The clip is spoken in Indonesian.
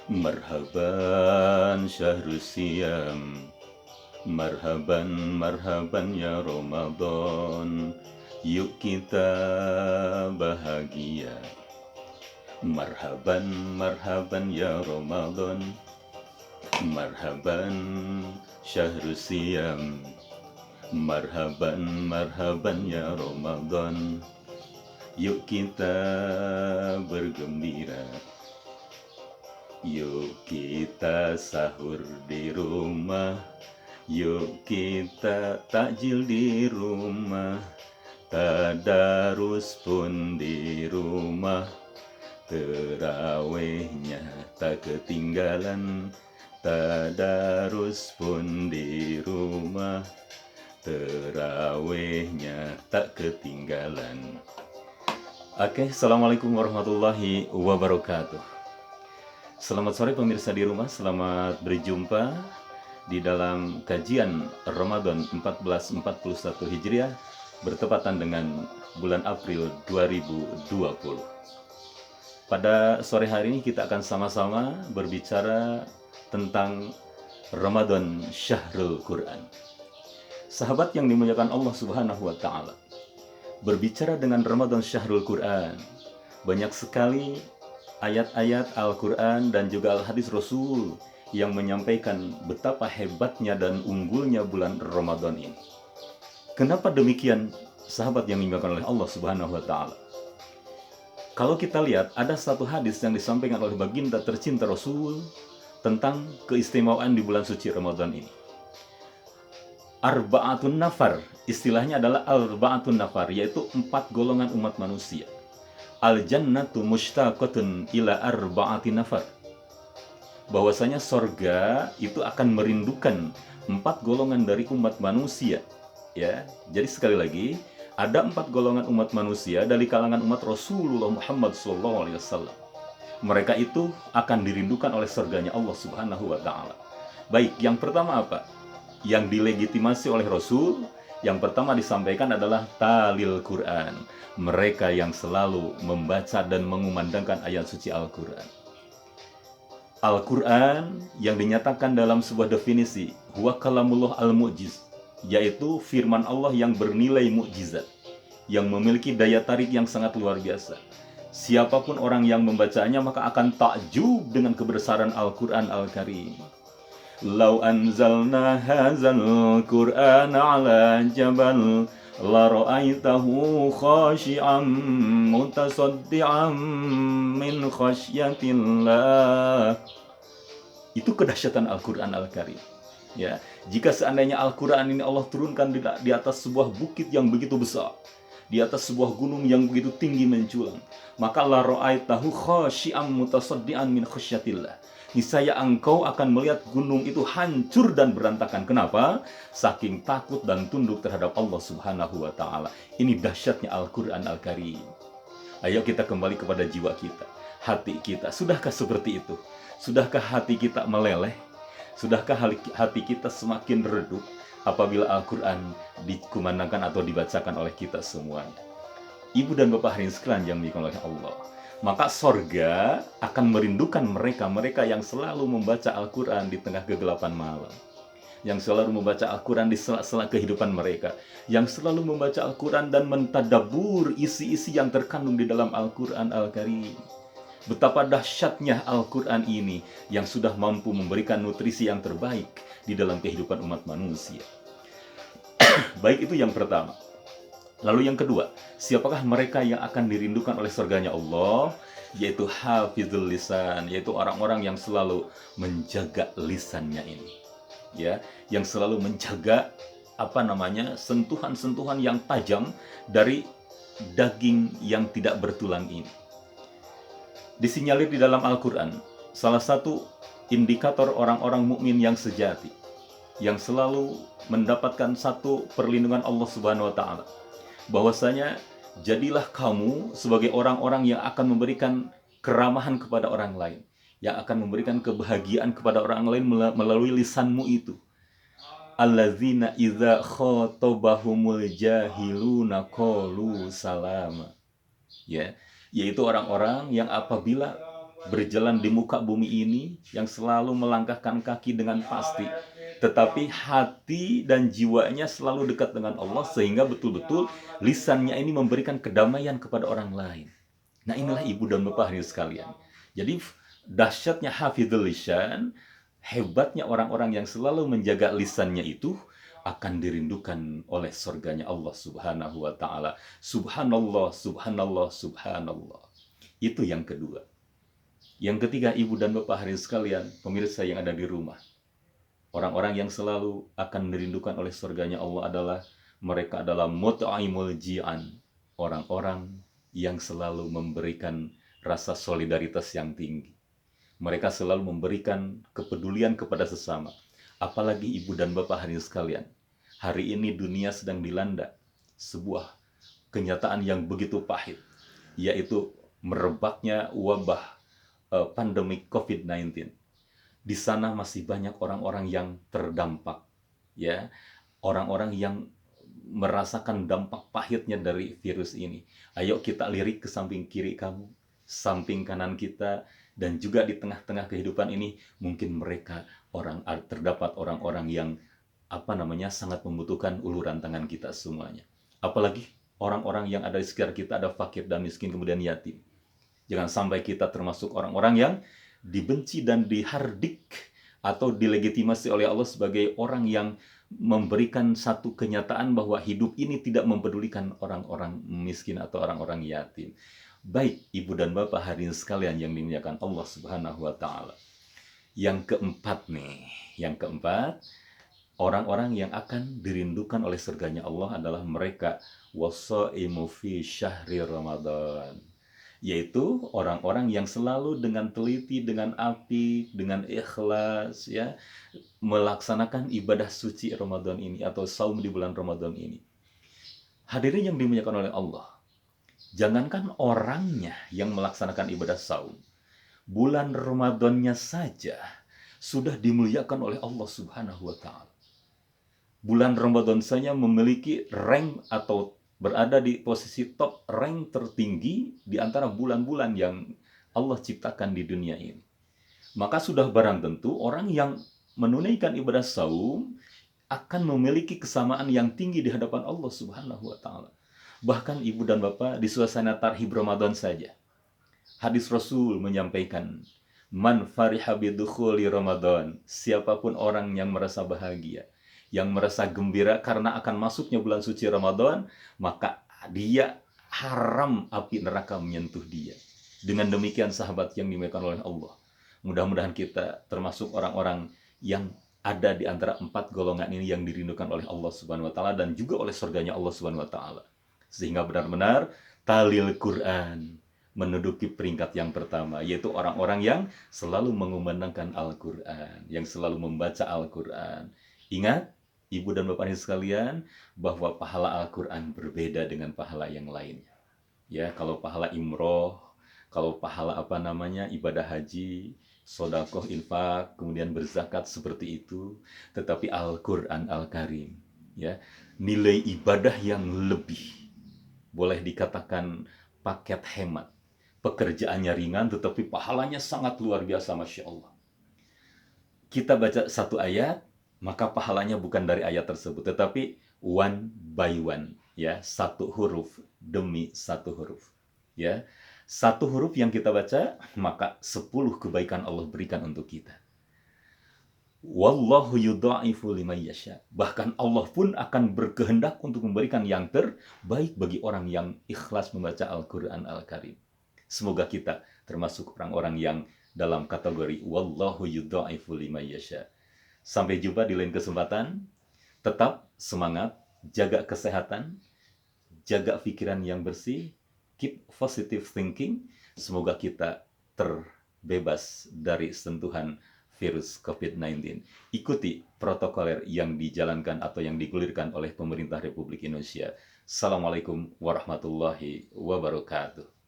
Marhaban syahrul siyam, marhaban marhaban ya Ramadan. Yuk kita bahagia. Marhaban marhaban ya Ramadan, marhaban syahrul siyam, marhaban marhaban ya Ramadan. Yuk kita bergembira. Yuk kita sahur di rumah, yuk kita takjil di rumah, tadarus pun di rumah, terawihnya tak ketinggalan, tadarus pun di rumah, terawihnya tak ketinggalan. Oke, Assalamualaikum warahmatullahi wabarakatuh. Selamat sore pemirsa di rumah, selamat berjumpa di dalam kajian Ramadan 1441 Hijriah bertepatan dengan bulan April 2020. Pada sore hari ini kita akan sama-sama berbicara tentang Ramadan Syahrul Quran. Sahabat yang dimuliakan Allah Subhanahu wa Ta'ala, berbicara dengan Ramadan Syahrul Quran, banyak sekali ayat-ayat Al-Quran dan juga Al-Hadis Rasul yang menyampaikan betapa hebatnya dan unggulnya bulan Ramadan ini. Kenapa demikian, sahabat yang dimuliakan oleh Allah Subhanahu wa Ta'ala? Kalau kita lihat, ada satu hadis yang disampaikan oleh baginda tercinta Rasul tentang keistimewaan di bulan suci Ramadan ini. Arba'atun nafar, istilahnya adalah arba'atun nafar, yaitu 4 golongan umat manusia. Al-jannatu mushtaqatun ila arba'ati nafar. Bahwasanya sorga itu akan merindukan 4 golongan dari umat manusia. Ya, jadi sekali lagi, ada 4 golongan umat manusia dari kalangan umat Rasulullah Muhammad SAW. Mereka itu akan dirindukan oleh surganya Allah Subhanahu wa Ta'ala. Baik, yang pertama apa? Yang dilegitimasi oleh Rasul, yang pertama disampaikan adalah talil Quran, mereka yang selalu membaca dan mengumandangkan ayat suci Al-Quran. Al-Quran yang dinyatakan dalam sebuah definisi, huwa kalamullah al-mu'jiz, yaitu firman Allah yang bernilai mukjizat, yang memiliki daya tarik yang sangat luar biasa. Siapapun orang yang membacanya maka akan takjub dengan kebesaran Al-Quran Al-Karim. Lau anzalna hadzal Qur'an ala jabal la ra'aitahu khashi'an mutasaddian min khasyatillah. Itu kedahsyatan Al-Quran Al-Karim. Ya, jika seandainya Al-Quran ini Allah turunkan di atas sebuah bukit yang begitu besar, di atas sebuah gunung yang begitu tinggi menculang, maka la ra'aitahu khashi'an mutasaddian min khasyatillah. Niscaya engkau akan melihat gunung itu hancur dan berantakan. Kenapa? Saking takut dan tunduk terhadap Allah Subhanahu wa Ta'ala. Ini dahsyatnya Al-Quran Al-Karim. Ayo kita kembali kepada jiwa kita, hati kita. Sudahkah seperti itu? Sudahkah hati kita meleleh? Sudahkah hati kita semakin redup apabila Al-Quran dikumandangkan atau dibacakan oleh kita semuanya? Ibu dan bapak hadirin sekalian yang dimuliakan oleh Allah, maka sorga akan merindukan mereka yang selalu membaca Al-Quran di tengah kegelapan malam, yang selalu membaca Al-Quran di sela-sela kehidupan mereka, yang selalu membaca Al-Quran dan mentadabur isi-isi yang terkandung di dalam Al-Quran Al-Karim. Betapa dahsyatnya Al-Quran ini yang sudah mampu memberikan nutrisi yang terbaik di dalam kehidupan umat manusia. Baik, itu yang pertama. Lalu yang kedua, siapakah mereka yang akan dirindukan oleh surganya Allah? Yaitu hafizul lisan, yaitu orang-orang yang selalu menjaga lisannya ini. Ya, yang selalu menjaga sentuhan-sentuhan yang tajam dari daging yang tidak bertulang ini. Disinyalir di dalam Al-Quran, salah satu indikator orang-orang mukmin yang sejati, yang selalu mendapatkan satu perlindungan Allah Subhanahu wa Ta'ala, bahwasanya jadilah kamu sebagai orang-orang yang akan memberikan keramahan kepada orang lain, yang akan memberikan kebahagiaan kepada orang lain melalui lisanmu itu. Allazina idza khatabahumul jahiluna qalu salama. Ya, yaitu orang-orang yang apabila berjalan di muka bumi ini, yang selalu melangkahkan kaki dengan pasti, tetapi hati dan jiwanya selalu dekat dengan Allah, sehingga betul-betul lisannya ini memberikan kedamaian kepada orang lain. Nah, inilah ibu dan bapak hadirin sekalian. Jadi dahsyatnya hafizul lisan, hebatnya orang-orang yang selalu menjaga lisannya itu akan dirindukan oleh surganya Allah Subhanahu wa taala. Subhanallah, subhanallah, subhanallah. Itu yang kedua. Yang ketiga, ibu dan bapak hadirin sekalian, pemirsa yang ada di rumah. Orang-orang yang selalu akan dirindukan oleh surganya Allah adalah mereka adalah mut'aimul ji'an. Orang-orang yang selalu memberikan rasa solidaritas yang tinggi. Mereka selalu memberikan kepedulian kepada sesama. Apalagi ibu dan bapak hadirin sekalian, hari ini dunia sedang dilanda sebuah kenyataan yang begitu pahit, yaitu merebaknya wabah pandemi COVID-19. Di sana masih banyak orang-orang yang terdampak, ya, orang-orang yang merasakan dampak pahitnya dari virus ini. Ayo kita lirik ke samping kiri kamu, samping kanan kita, dan juga di tengah-tengah kehidupan ini mungkin mereka terdapat orang-orang yang sangat membutuhkan uluran tangan kita semuanya. Apalagi orang-orang yang ada di sekitar kita, ada fakir dan miskin kemudian yatim. Jangan sampai kita termasuk orang-orang yang dibenci dan dihardik atau dilegitimasi oleh Allah sebagai orang yang memberikan satu kenyataan bahwa hidup ini tidak mempedulikan orang-orang miskin atau orang-orang yatim. Baik ibu dan bapak hadirin sekalian yang dimuliakan Allah Subhanahu wa taala. Yang keempat nih, orang-orang yang akan dirindukan oleh surganya Allah adalah mereka wasaimu fi syahri Ramadan. Yaitu orang-orang yang selalu dengan teliti, dengan apik, dengan ikhlas, ya, melaksanakan ibadah suci Ramadan ini atau saum di bulan Ramadan ini. Hadirin yang dimuliakan oleh Allah, jangankan orangnya yang melaksanakan ibadah saum, bulan Ramadannya saja sudah dimuliakan oleh Allah Subhanahu wa taala. Bulan Ramadan saja memiliki rank atau berada di posisi top rank tertinggi di antara bulan-bulan yang Allah ciptakan di dunia ini. Maka sudah barang tentu orang yang menunaikan ibadah saum akan memiliki kesamaan yang tinggi di hadapan Allah Subhanahu wa taala. Bahkan ibu dan bapak, di suasana tarhib Ramadan saja, hadis Rasul menyampaikan, man fariha bidukhuli Ramadan, siapapun orang yang merasa bahagia, yang merasa gembira karena akan masuknya bulan suci Ramadan, maka dia haram api neraka menyentuh dia. Dengan demikian sahabat yang dimuliakan oleh Allah, mudah-mudahan kita termasuk orang-orang yang ada di antara 4 golongan ini yang dirindukan oleh Allah Subhanahu wa taala dan juga oleh surganya Allah Subhanahu wa taala. Sehingga benar-benar talil Quran menduduki peringkat yang pertama, yaitu orang-orang yang selalu mengumandangkan Al-Quran, yang selalu membaca Al-Quran. Ingat, ibu dan bapak sekalian, bahwa pahala Al-Quran berbeda dengan pahala yang lainnya. Ya, kalau pahala imroh, kalau pahala ibadah haji, sodakoh, infak, kemudian berzakat seperti itu, tetapi Al-Quran Al-Karim, ya, nilai ibadah yang lebih, boleh dikatakan paket hemat. Pekerjaannya ringan, tetapi pahalanya sangat luar biasa, Masya Allah. Kita baca satu ayat, maka pahalanya bukan dari ayat tersebut, tetapi one by one, ya, satu huruf demi satu huruf, ya, satu huruf yang kita baca, maka 10 kebaikan Allah berikan untuk kita. Wallahu yudha'ifu liman yasha. Bahkan Allah pun akan berkehendak untuk memberikan yang terbaik bagi orang yang ikhlas membaca Al-Quran Al-Karim. Semoga kita termasuk orang-orang yang dalam kategori wallahu yudha'ifu liman yasha. Sampai jumpa di lain kesempatan. Tetap semangat, jaga kesehatan, jaga pikiran yang bersih, keep positive thinking. Semoga kita terbebas dari sentuhan virus COVID-19. Ikuti protokoler yang dijalankan atau yang digulirkan oleh pemerintah Republik Indonesia. Assalamualaikum warahmatullahi wabarakatuh.